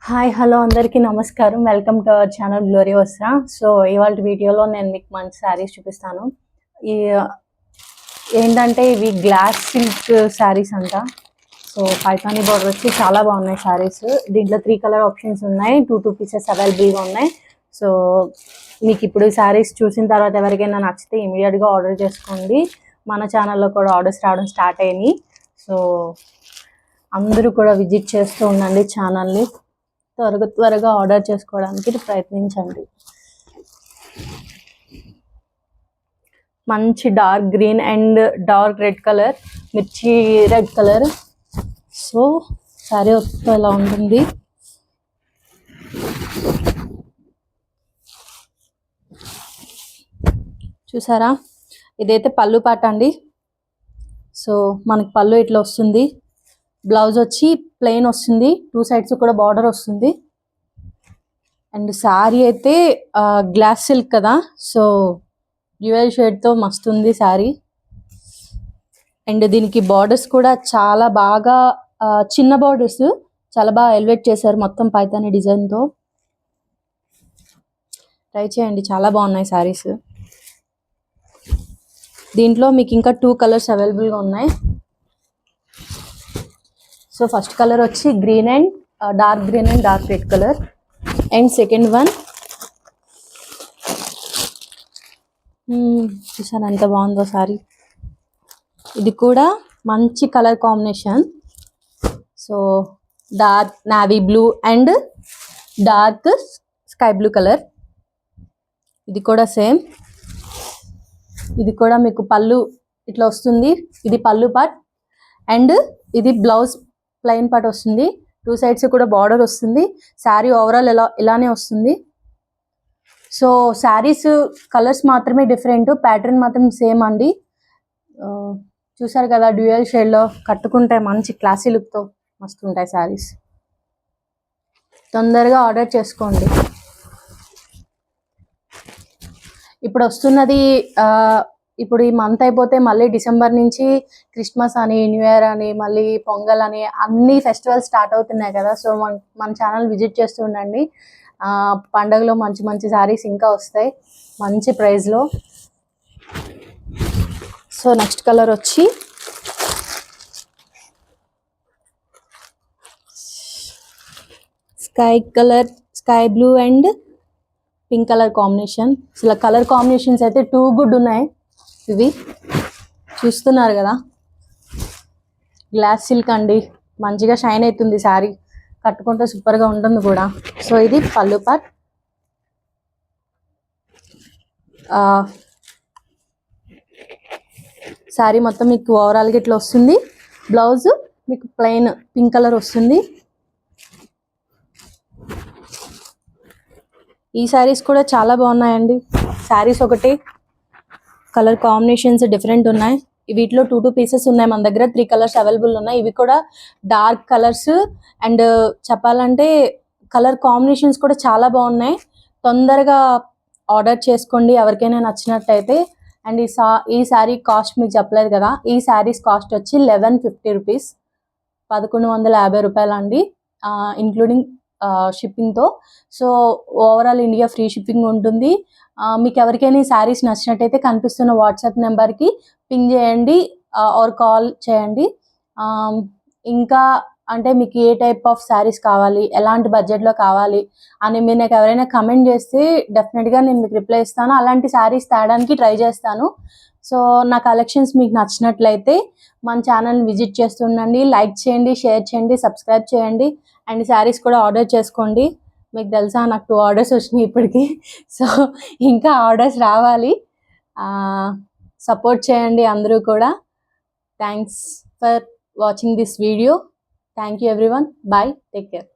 Hi hello అందరికీ నమస్కారం. Welcome to our channel glory Vastra. So ఇవాళ వీడియోలో నేను మీకు మంచి శారీస్ చూపిస్తాను. ఈ ఏంటంటే ఇవి గ్లాస్ సిల్క్ శారీస్ అంట. సో పైతానీ బోర్డర్ వచ్చి చాలా బాగున్నాయి శారీస్. దీంట్లో 3 కలర్ ఆప్షన్స్ ఉన్నాయి. 2 పీసెస్ అవైలబుల్గా ఉన్నాయి. సో మీకు ఇప్పుడు శారీస్ చూసిన తర్వాత ఎవరికైనా నచ్చితే ఇమీడియట్గా ఆర్డర్ చేసుకోండి. మన ఛానల్లో కూడా ఆర్డర్స్ రావడం స్టార్ట్ అయినాయి. సో అందరూ కూడా విజిట్ చేస్తూ ఉండండి ఛానల్ని. త్వరగా ఆర్డర్ చేసుకోవడానికి ప్రయత్నించండి. మంచి dark green and dark red colour, మిర్చి రెడ్ కలర్. సో సారీ వస్తే ఇలా ఉంటుంది. చూసారా, ఇదైతే పళ్ళు పాట అండి. సో మనకి పళ్ళు ఇట్లా వస్తుంది. బ్లౌజ్ వచ్చి ప్లెయిన్ వస్తుంది. 2 సైడ్స్ కూడా బార్డర్ వస్తుంది. అండ్ శారీ అయితే గ్లాస్ సిల్క్ కదా, సో డ్యూయల్ షేడ్తో మస్తు ఉంది శారీ. అండ్ దీనికి బార్డర్స్ కూడా చాలా బాగా చిన్న బార్డర్స్ చాలా బాగా ఎలివేట్ చేశారు మొత్తం పైతాని డిజైన్తో. ట్రై చేయండి, చాలా బాగున్నాయి శారీస్. దీంట్లో మీకు ఇంకా 2 కలర్స్ అవైలబుల్గా ఉన్నాయి. సో ఫస్ట్ కలర్ వచ్చి green and dark green and dark red colour. And second one చూసాను ఎంత బాగుందో సారీ. ఇది కూడా మంచి colour combination. So dark navy blue and dark sky blue colour. ఇది కూడా సేమ్. ఇది కూడా మీకు పళ్ళు ఇట్లా వస్తుంది. ఇది పళ్ళు పార్ట్ అండ్ ఇది బ్లౌజ్ ప్లెయిన్ పార్ట్ వస్తుంది. 2 సైడ్స్ కూడా బార్డర్ వస్తుంది. శారీ ఓవరాల్ ఇలానే వస్తుంది. సో శారీస్ కలర్స్ మాత్రమే డిఫరెంట్, ప్యాటర్న్ మాత్రం సేమ్ అండి. చూసారు కదా, డ్యూయల్ షేడ్లో కట్టుకుంటే మంచి క్లాసీ లుక్తో మస్తు ఉంటాయి శారీస్. తొందరగా ఆర్డర్ చేసుకోండి. ఇప్పుడు వస్తున్నది ఇప్పుడు ఈ మంత్ అయిపోతే మళ్ళీ డిసెంబర్ నుంచి క్రిస్మస్ అని, న్యూ ఇయర్ అని, మళ్ళీ పొంగల్ అని అన్ని ఫెస్టివల్స్ స్టార్ట్ అవుతున్నాయి కదా. సో మన ఛానల్ విజిట్ చేస్తూ ఉండండి. పండగలో మంచి మంచి శారీస్ ఇంకా వస్తాయి మంచి ప్రైస్లో. సో నెక్స్ట్ కలర్ వచ్చి sky colour, sky blue and pink colour combination. అసలు కలర్ కాంబినేషన్స్ అయితే 2 గుడ్ ఉన్నాయి. ఇవి చూస్తున్నారు కదా, గ్లాస్ సిల్క్ అండి. మంచిగా షైన్ అవుతుంది శారీ, కట్టుకుంటే సూపర్గా ఉంటుంది కూడా. సో ఇది పళ్ళు పార్ట్. శారీ మొత్తం మీకు ఓవరాల్గా ఇట్లా వస్తుంది. బ్లౌజ్ మీకు ప్లెయిన్ పింక్ కలర్ వస్తుంది. ఈ శారీస్ కూడా చాలా బాగున్నాయండి. శారీస్ ఒకటి కలర్ కాంబినేషన్స్ డిఫరెంట్ ఉన్నాయి. వీటిలో 2 పీసెస్ ఉన్నాయి మన దగ్గర. 3 కలర్స్ అవైలబుల్ ఉన్నాయి. ఇవి కూడా డార్క్ కలర్స్ అండ్ చెప్పాలంటే కలర్ కాంబినేషన్స్ కూడా చాలా బాగున్నాయి. తొందరగా ఆర్డర్ చేసుకోండి ఎవరికైనా నచ్చినట్టయితే. అండ్ ఈ శారీ కాస్ట్ మీకు చెప్పలేదు కదా. ఈ శారీస్ కాస్ట్ వచ్చి 1150 రూపీస్, 1150 రూపాయలు అండి, ఇంక్లూడింగ్ షిప్పింగ్తో. So overall India free shipping ఉంటుంది. మీకు ఎవరికైనా శారీస్ నచ్చినట్టయితే కనిపిస్తున్న వాట్సాప్ నెంబర్కి పింగ్ చేయండి ఆర్ కాల్ చేయండి. ఇంకా అంటే మీకు ఏ టైప్ ఆఫ్ శారీస్ కావాలి, ఎలాంటి బడ్జెట్లో కావాలి అని మీరు నాకు ఎవరైనా కమెంట్ చేస్తే డెఫినెట్గా నేను మీకు రిప్లై ఇస్తాను. అలాంటి శారీస్ తేడానికి ట్రై చేస్తాను. సో నా కలెక్షన్స్ మీకు నచ్చినట్లయితే మన ఛానల్ని విజిట్ చేస్తుండండి. లైక్ చేయండి, షేర్ చేయండి, సబ్స్క్రైబ్ చేయండి. అండ్ శారీస్ కూడా ఆర్డర్ చేసుకోండి. మీకు తెలుసా, నాకు 2 ఆర్డర్స్ వచ్చినాయి ఇప్పటికి. సో ఇంకా ఆర్డర్స్ రావాలి. సపోర్ట్ చేయండి అందరూ కూడా. Thanks for watching this video. Thank you everyone. Bye, take care.